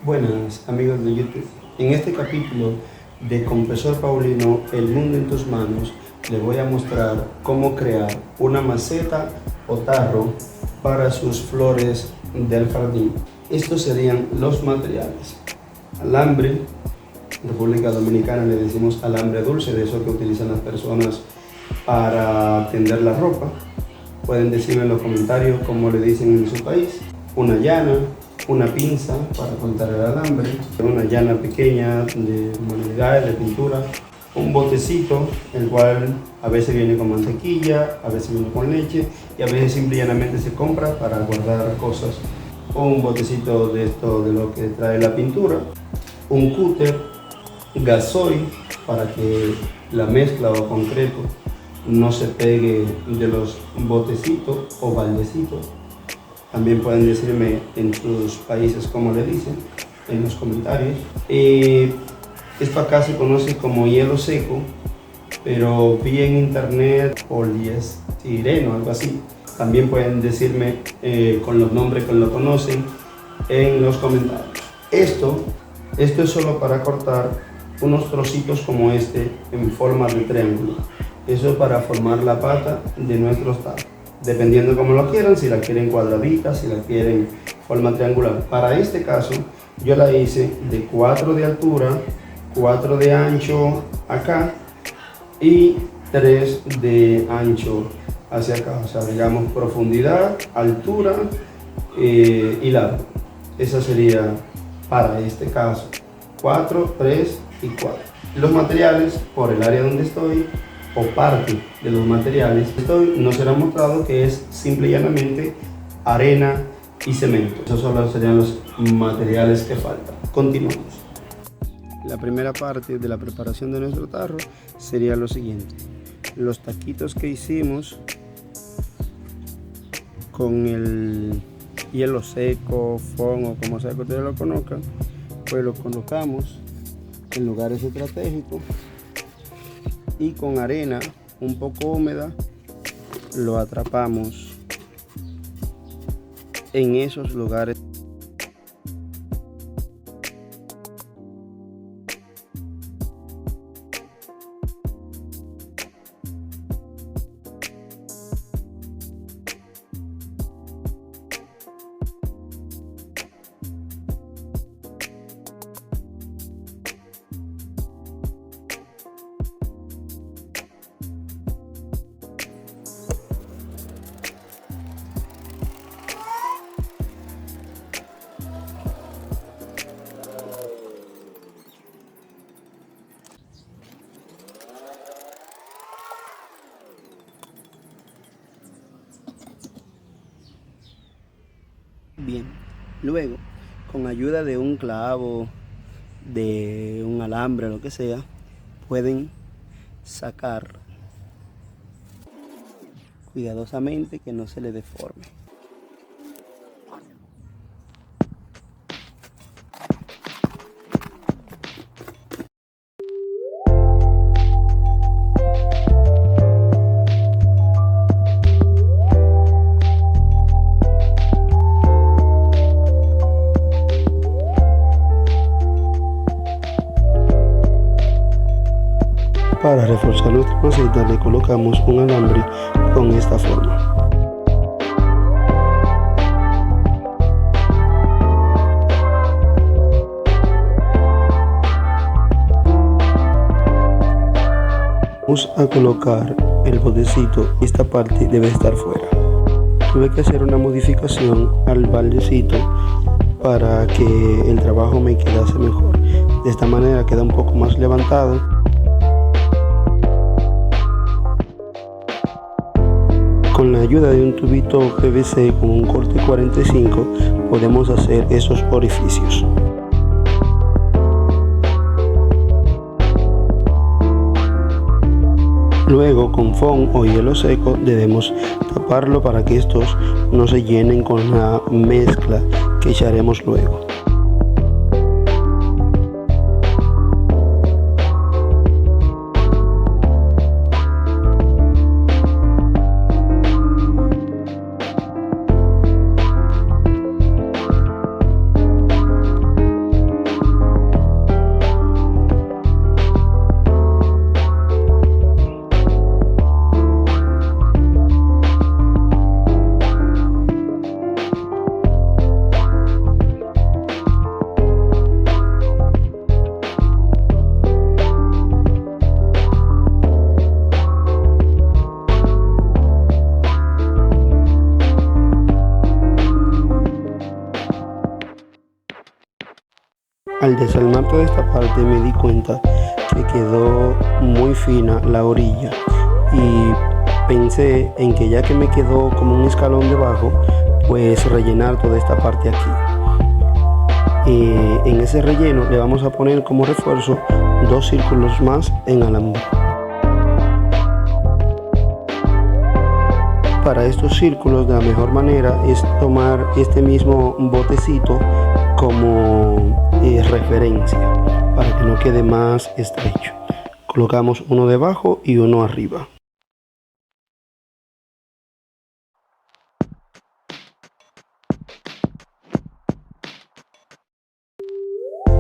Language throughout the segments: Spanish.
Buenas amigos de YouTube. En este capítulo de Confesor Paulino, El mundo en tus manos, le voy a mostrar cómo crear una maceta o tarro para sus flores del jardín. Estos serían los materiales: alambre, en República Dominicana le decimos alambre dulce, de eso que utilizan las personas para tender la ropa. Pueden decirme en los comentarios cómo le dicen en su país. Una llana, una pinza para cortar el alambre, una llana pequeña de manualidades, de pintura, un botecito, el cual a veces viene con mantequilla, a veces viene con leche y a veces simple y llanamente se compra para guardar cosas, o un botecito de esto de lo que trae la pintura, un cúter, gasoil para que la mezcla o concreto no se pegue de los botecitos o baldecitos. También pueden decirme en sus países cómo le dicen en los comentarios. Esto acá se conoce como hielo seco, pero vi en internet poliestireno, algo así. También pueden decirme con los nombres que lo conocen en los comentarios. Esto es solo para cortar unos trocitos como este en forma de triángulo. Eso es para formar la pata de nuestros tarros, dependiendo de cómo lo quieran, si la quieren cuadradita, si la quieren forma triangular. Para este caso yo la hice de 4 de altura, 4 de ancho acá y 3 de ancho hacia acá, o sea, digamos profundidad, altura y largo. Esa sería para este caso 4, 3 y 4. Los materiales, por el área donde estoy, o parte de los materiales nos será mostrado que es simple y llanamente arena y cemento. Esos solo serían los materiales que faltan. Continuamos. La primera parte de la preparación de nuestro tarro sería lo siguiente: los taquitos que hicimos con el hielo seco, foam o como sea que ustedes lo conozcan, pues lo colocamos en lugares estratégicos y con arena un poco húmeda lo atrapamos en esos lugares. Bien, luego con ayuda de un clavo, de un alambre, lo que sea, pueden sacar cuidadosamente que no se le deforme. Para reforzar nuestra maceta le colocamos un alambre con esta forma. Vamos a colocar el botecito, esta parte debe estar fuera. Tuve que hacer una modificación al baldecito para que el trabajo me quedase mejor. De esta manera queda un poco más levantado. Con la ayuda de un tubito PVC con un corte 45 podemos hacer esos orificios. Luego con foam o hielo seco debemos taparlo para que estos no se llenen con la mezcla que echaremos luego. Al desarmar toda esta parte me di cuenta que quedó muy fina la orilla y pensé en que ya que me quedó como un escalón debajo, pues rellenar toda esta parte aquí. En ese relleno le vamos a poner como refuerzo 2 círculos más en alambre. Para estos círculos, de la mejor manera es tomar este mismo botecito como referencia para que no quede más estrecho. Colocamos uno debajo y uno arriba.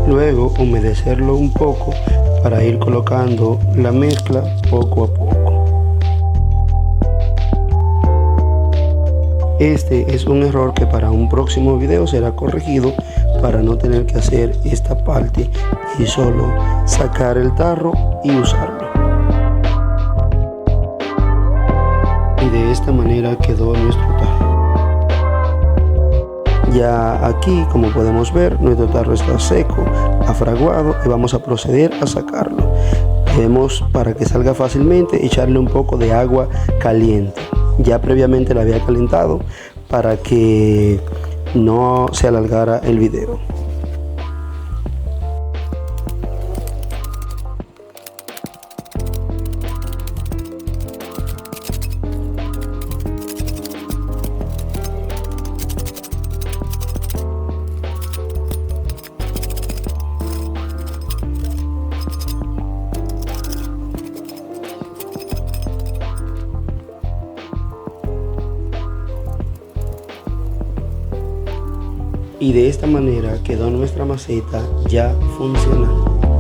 Luego humedecerlo un poco para ir colocando la mezcla poco a poco. Este es un error que para un próximo video será corregido para no tener que hacer esta parte y solo sacar el tarro y usarlo. Y de esta manera quedó nuestro tarro. Ya aquí, como podemos ver, nuestro tarro está seco, afraguado y vamos a proceder a sacarlo. Debemos, para que salga fácilmente, echarle un poco de agua caliente. Ya previamente la había calentado para que no se alargara el video. Y de esta manera quedó nuestra maceta ya funcional.